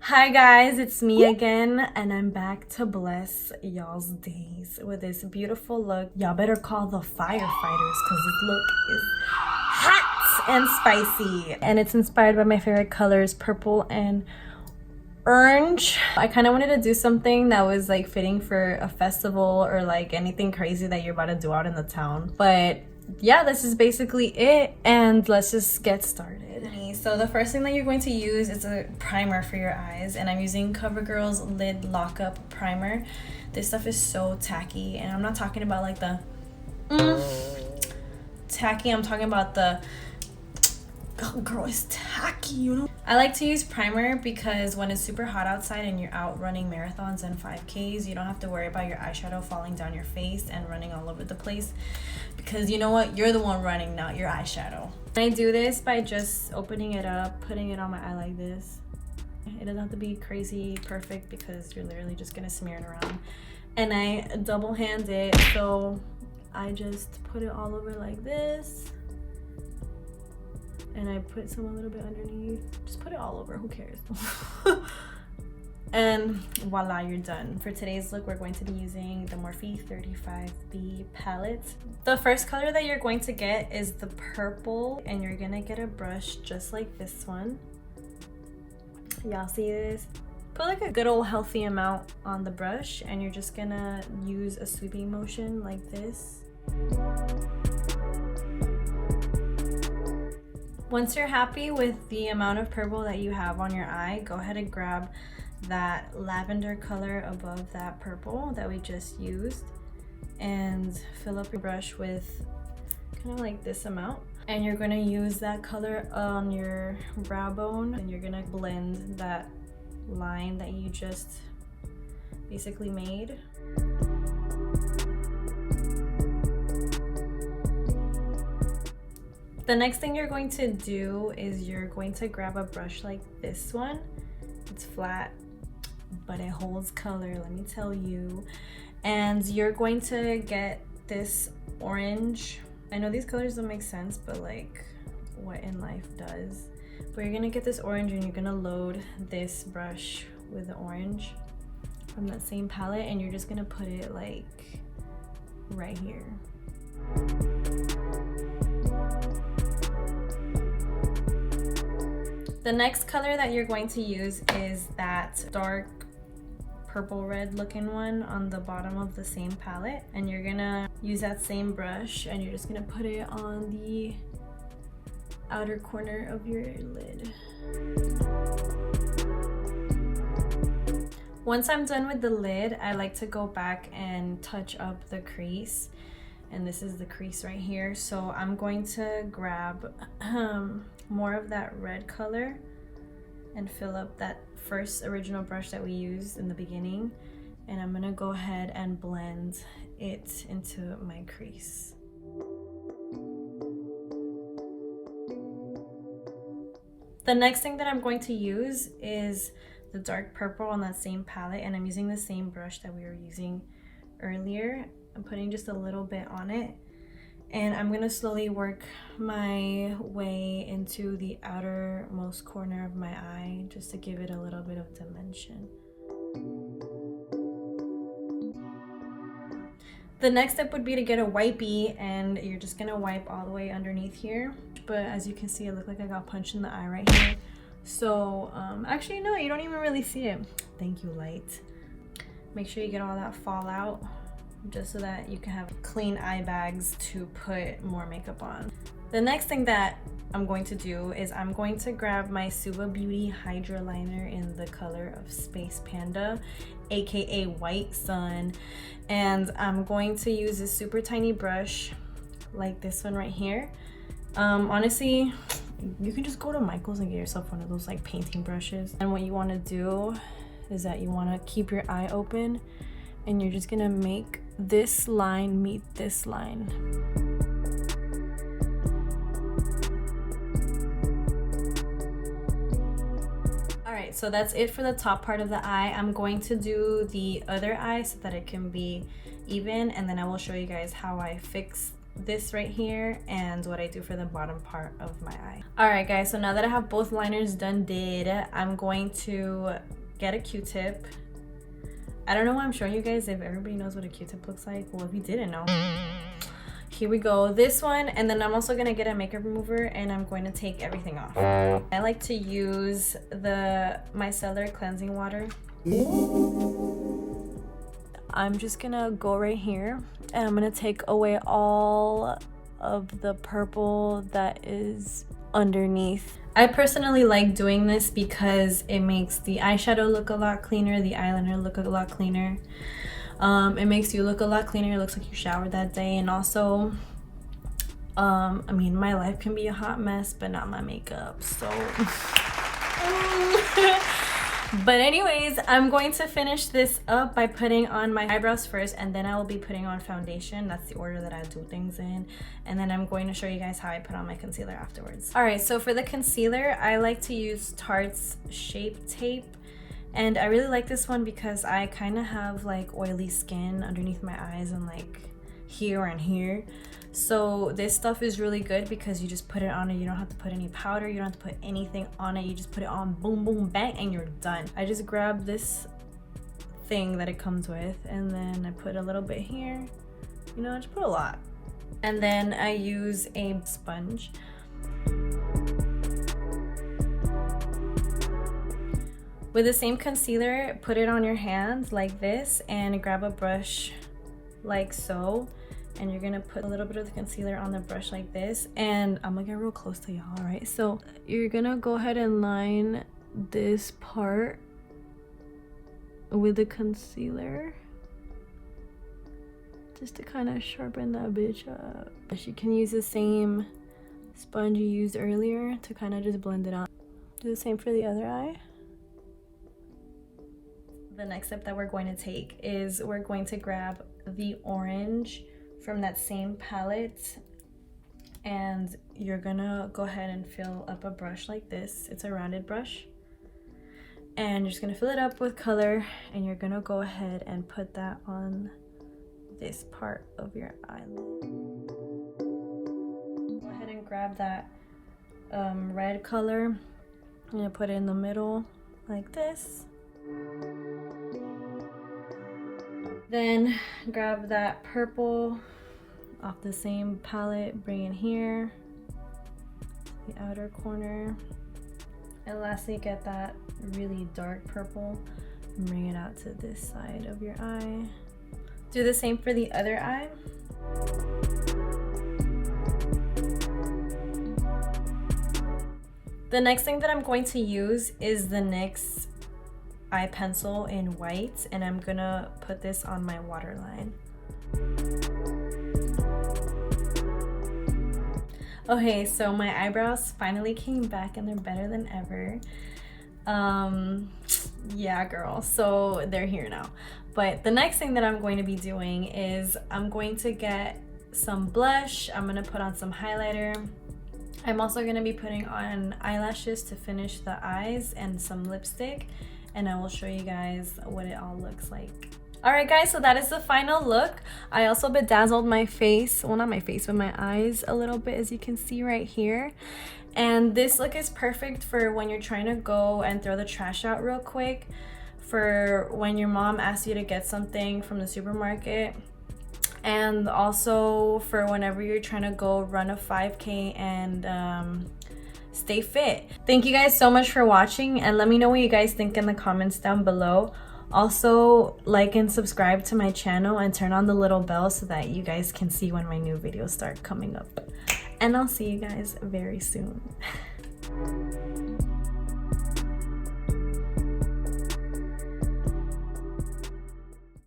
Hi guys, it's me again, and I'm back to bless y'all's days with this beautiful look. Y'all better call the firefighters because this look is hot and spicy. And it's inspired by my favorite colors, purple and orange. I kind of wanted to do something that was like fitting for a festival or like anything crazy that you're about to do out in the town. But yeah, this is basically it, and let's just get started. So the first thing that you're going to use is a primer for your eyes, and I'm using CoverGirl's Lid Lockup Primer. This stuff is so tacky, and I'm not talking about like the tacky, I'm talking about the girl is tacky, you know. I like to use primer because when it's super hot outside and you're out running marathons and 5Ks, you don't have to worry about your eyeshadow falling down your face and running all over the place, because you know what, you're the one running, not your eyeshadow. I do this by just opening it up, putting it on my eye like this. It doesn't have to be crazy perfect because you're literally just gonna smear it around. And I double hand it, so I just put it all over like this. And I put some a little bit underneath. Just put it all over, who cares? And voila, you're done. For today's look, we're going to be using the Morphe 35B palette. The first color that you're going to get is the purple, and you're gonna get a brush just like this one. Y'all see this? Put like a good old healthy amount on the brush, and you're just gonna use a sweeping motion like this. Once you're happy with the amount of purple that you have on your eye, go ahead and grab that lavender color above that purple that we just used and fill up your brush with kind of like this amount. And you're gonna use that color on your brow bone, and you're gonna blend that line that you just basically made. The next thing you're going to do is you're going to grab a brush like this one. It's flat, but it holds color, let me tell you. And you're going to get this orange. I know these colors don't make sense, but like what in life does. But you're gonna get this orange, and you're gonna load this brush with the orange from that same palette, and you're just gonna put it like right here. The next color that you're going to use is that dark purple red looking one on the bottom of the same palette, and you're gonna use that same brush, and you're just gonna put it on the outer corner of your lid. Once I'm done with the lid, I like to go back and touch up the crease, and this is the crease right here. So I'm going to grab more of that red color and fill up that first original brush that we used in the beginning, and I'm gonna go ahead and blend it into my crease. The next thing that I'm going to use is the dark purple on that same palette, and I'm using the same brush that we were using earlier. I'm putting just a little bit on it, and I'm gonna slowly work my way into the outermost corner of my eye just to give it a little bit of dimension. The next step would be to get a wipey, and you're just gonna wipe all the way underneath here. But as you can see, it looked like I got punched in the eye right here. So actually no, you don't even really see it. Thank you, light. Make sure you get all that fallout, just so that you can have clean eye bags to put more makeup on. The next thing that I'm going to do is I'm going to grab my Suva Beauty Hydra Liner in the color of Space Panda, aka White Sun, and I'm going to use a super tiny brush like this one right here. Honestly, you can just go to Michael's and get yourself one of those like painting brushes. And what you want to do is that you want to keep your eye open, and you're just gonna make this line meet this line. Alright, so that's it for the top part of the eye. I'm going to do the other eye so that it can be even, and then I will show you guys how I fix this right here and what I do for the bottom part of my eye. All right guys, so now that I have both liners done I'm going to get a Q-tip. I don't know why I'm showing you guys if everybody knows what a Q-tip looks like. Well, if you didn't know, here we go, this one. And then I'm also gonna get a makeup remover and I'm going to take everything off. I like to use the micellar cleansing water. I'm just gonna go right here and I'm gonna take away all of the purple that is underneath. I personally like doing this because it makes the eyeshadow look a lot cleaner, the eyeliner look a lot cleaner. It makes you look a lot cleaner. It looks like you showered that day. And also, I mean, my life can be a hot mess, but not my makeup, so but anyways, I'm going to finish this up by putting on my eyebrows first, and then I will be putting on foundation. That's the order that I do things in. And then I'm going to show you guys how I put on my concealer afterwards. All right, so for the concealer, I like to use Tarte's Shape Tape. And I really like this one because I kind of have like oily skin underneath my eyes and like here and here. So this stuff is really good because you just put it on and you don't have to put any powder, you don't have to put anything on it, you just put it on, boom boom bang, and you're done. I just grab this thing that it comes with and then I put a little bit here, you know, I just put a lot. And then I use a sponge. With the same concealer, put it on your hands like this and grab a brush like so. And you're gonna put a little bit of the concealer on the brush like this. And I'm gonna get real close to y'all, right? So you're gonna go ahead and line this part with the concealer just to kind of sharpen that bitch up. You can use the same sponge you used earlier to kind of just blend it out. Do the same for the other eye. The next step that we're going to take is we're going to grab the orange from that same palette and you're gonna go ahead and fill up a brush like this. It's a rounded brush. And you're just gonna fill it up with color and you're gonna go ahead and put that on this part of your eyelid. Go ahead and grab that red color. I'm gonna put it in the middle like this. Then grab that purple off the same palette, bring it here, the outer corner. And lastly, get that really dark purple and bring it out to this side of your eye. Do the same for the other eye. The next thing that I'm going to use is the NYX eye pencil in white, and I'm gonna put this on my waterline. Okay, so my eyebrows finally came back and they're better than ever. Yeah girl, so they're here now. But the next thing that I'm going to be doing is I'm going to get some blush, I'm gonna put on some highlighter. I'm also gonna be putting on eyelashes to finish the eyes and some lipstick, and I will show you guys what it all looks like. Alright guys, so that is the final look. I also bedazzled my face, well not my face, but my eyes a little bit, as you can see right here. And this look is perfect for when you're trying to go and throw the trash out real quick, for when your mom asks you to get something from the supermarket, and also for whenever you're trying to go run a 5K and stay fit. Thank you guys so much for watching, and let me know what you guys think in the comments down below. Also, like and subscribe to my channel and turn on the little bell so that you guys can see when my new videos start coming up. And I'll see you guys very soon.